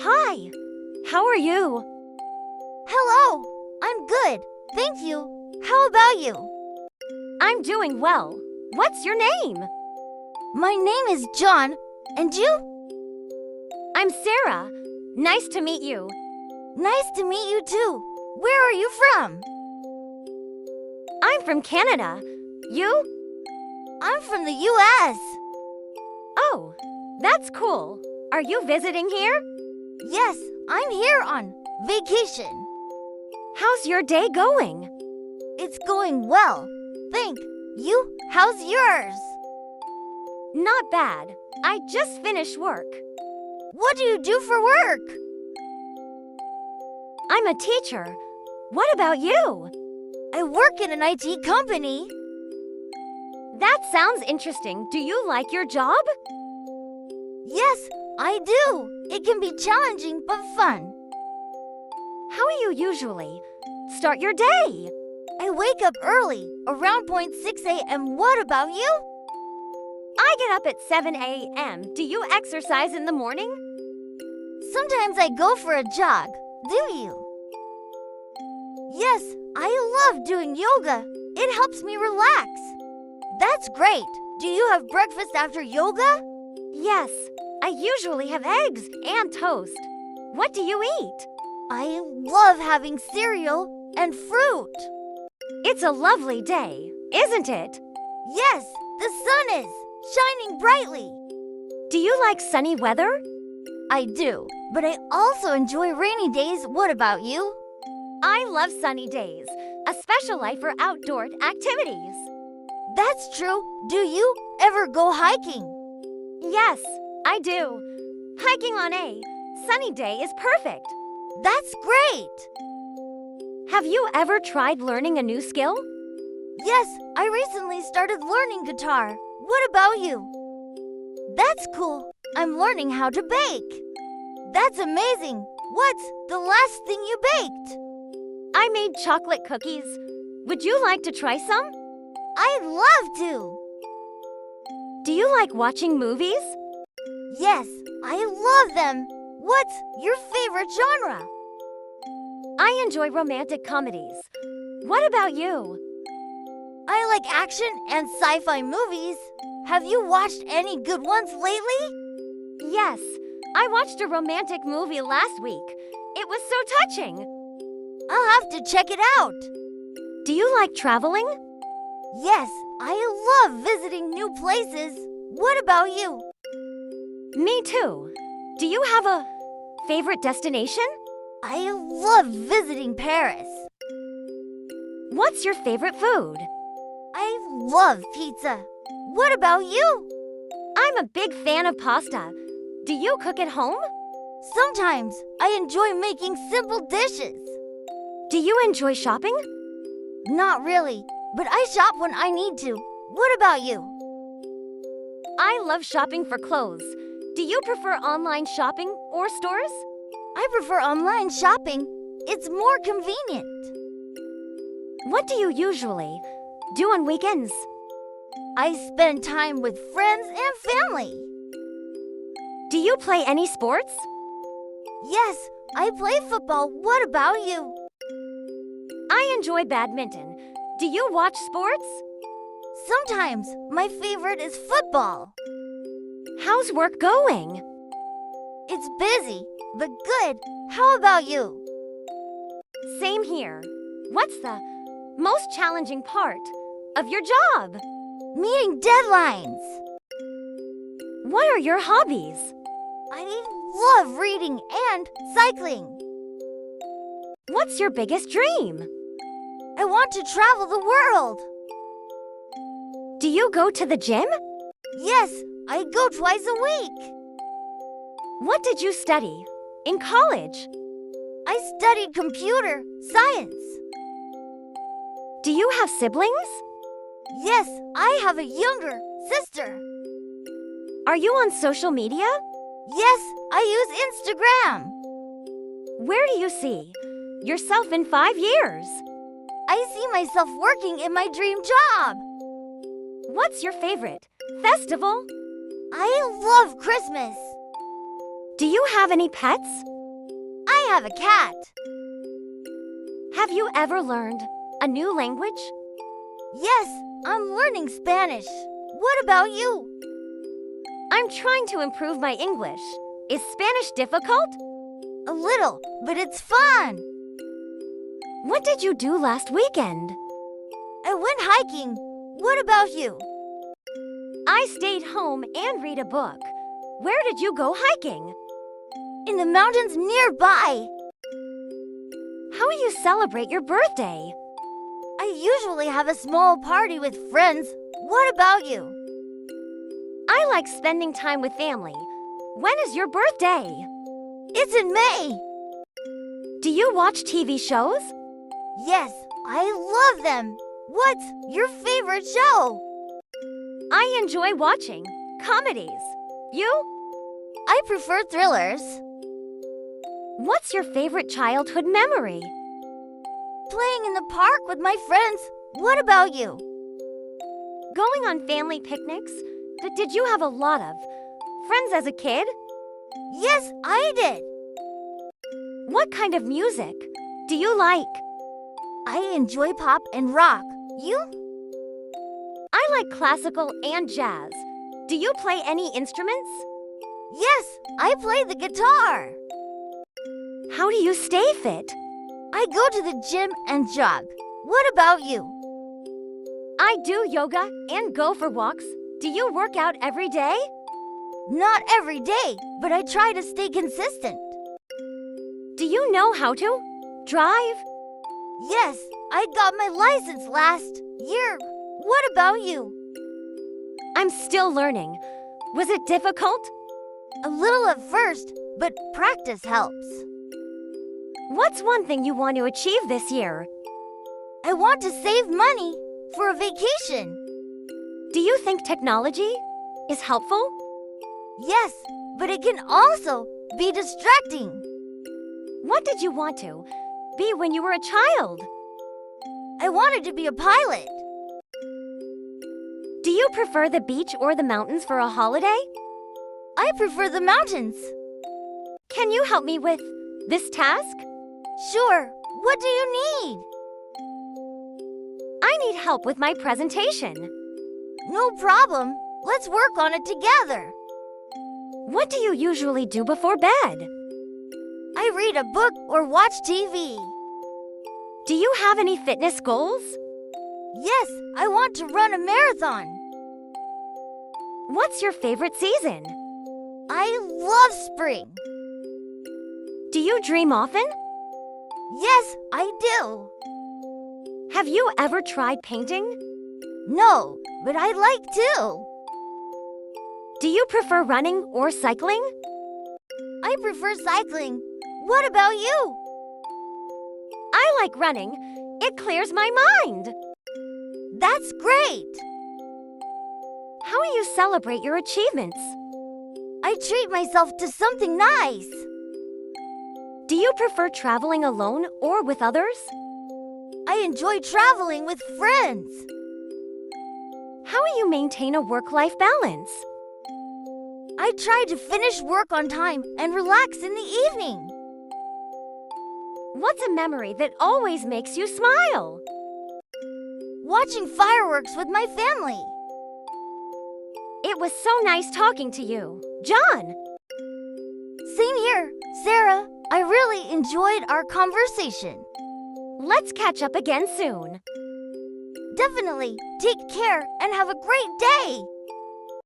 Hi, how are you? Hello, I'm good. Thank you. How about you? I'm doing well. What's your name? My name is John. And you? I'm Sarah. Nice to meet you. Nice to meet you too. Where are you from? I'm from Canada. You? I'm from the U.S. Oh, that's cool. Are you visiting here? Yes, I'm here on vacation. How's your day going? It's going well. Thank you. How's yours? Not bad. I just finished work. What do you do for work? I'm a teacher. What about you? I work in an IT company. That sounds interesting. Do you like your job? Yes, I do. It can be challenging but fun. How do you usually start your day? I wake up early, around 6 a.m. What about you? I get up at 7 a.m. Do you exercise in the morning? Sometimes I go for a jog. Do you? Yes, I love doing yoga. It helps me relax. That's great. Do you have breakfast after yoga? Yes, I usually have eggs and toast. What do you eat? I love having cereal and fruit. It's a lovely day, isn't it? Yes, the sun is shining brightly. Do you like sunny weather? I do, but I also enjoy rainy days. What about you? I love sunny days, especially for outdoor activities. That's true. Do you ever go hiking? Yes, I do. Hiking on a sunny day is perfect. That's great. Have you ever tried learning a new skill? Yes, I recently started learning guitar. What about you? That's cool. I'm learning how to bake. That's amazing. What's the last thing you baked? I made chocolate cookies. Would you like to try some? I'd love to. Do you like watching movies? Yes, I love them. What's your favorite genre? I enjoy romantic comedies. What about you? I like action and sci-fi movies. Have you watched any good ones lately? Yes, I watched a romantic movie last week. It was so touching. I'll have to check it out. Do you like traveling? Yes, I love visiting new places. What about you? Me too. Do you have a favorite destination? I love visiting Paris. What's your favorite food? I love pizza. What about you? I'm a big fan of pasta. Do you cook at home? Sometimes I enjoy making simple dishes. Do you enjoy shopping? Not really, but I shop when I need to. What about you? I love shopping for clothes. Do you prefer online shopping or stores? I prefer online shopping. It's more convenient. What do you usually do on weekends? I spend time with friends and family. Do you play any sports? Yes, I play football. What about you? I enjoy badminton. Do you watch sports? Sometimes my favorite is football. How's work going? It's busy, but good. How about you? Same here. What's the most challenging part of your job? Meeting deadlines. What are your hobbies? I love reading and cycling. What's your biggest dream? I want to travel the world. Do you go to the gym? Yes, I go twice a week. What did you study in college? I studied computer science. Do you have siblings? Yes, I have a younger sister. Are you on social media? Yes, I use Instagram. Where do you see yourself in 5 years? I see myself working in my dream job. What's your favorite festival? I love Christmas. Do you have any pets? have a cat. Have you ever learned a new language? Yes, I'm learning Spanish. What about you? I'm trying to improve my English. Is Spanish difficult? A little, but it's fun. What did you do last weekend? I went hiking. What about you? I stayed home and read a book. Where did you go hiking? In the mountains nearby. How will you celebrate your birthday? I usually have a small party with friends. What about you? I like spending time with family. When is your birthday? It's in May. Do you watch TV shows? Yes, I love them. What's your favorite show? I enjoy watching comedies. You? I prefer thrillers. What's your favorite childhood memory? Playing in the park with my friends. What about you? Going on family picnics? Did you have a lot of friends as a kid? Yes, I did. What kind of music do you like? I enjoy pop and rock. You? I like classical and jazz. Do you play any instruments? Yes, I play the guitar. How do you stay fit? I go to the gym and jog. What about you? I do yoga and go for walks. Do you work out every day? Not every day, but I try to stay consistent. Do you know how to drive? Yes, I got my license last year. What about you? I'm still learning. Was it difficult? A little at first, but practice helps. What's one thing you want to achieve this year? I want to save money for a vacation. Do you think technology is helpful? Yes, but it can also be distracting. What did you want to be when you were a child? I wanted to be a pilot. Do you prefer the beach or the mountains for a holiday? I prefer the mountains. Can you help me with this task? Sure. What do you need? I need help with my presentation. No problem. Let's work on it together. What do you usually do before bed? I read a book or watch TV. Do you have any fitness goals? Yes, I want to run a marathon. What's your favorite season? I love spring. Do you dream often? Yes, I do. Have you ever tried painting? No, but I'd like to. Do you prefer running or cycling? I prefer cycling. What about you? I like running. It clears my mind. That's great. How will you celebrate your achievements? I treat myself to something nice. Do you prefer traveling alone or with others? I enjoy traveling with friends. How will you maintain a work-life balance? I try to finish work on time and relax in the evening. What's a memory that always makes you smile? Watching fireworks with my family. It was so nice talking to you, John. Same here, Sarah. I really enjoyed our conversation. Let's catch up again soon. Definitely. Take care and have a great day.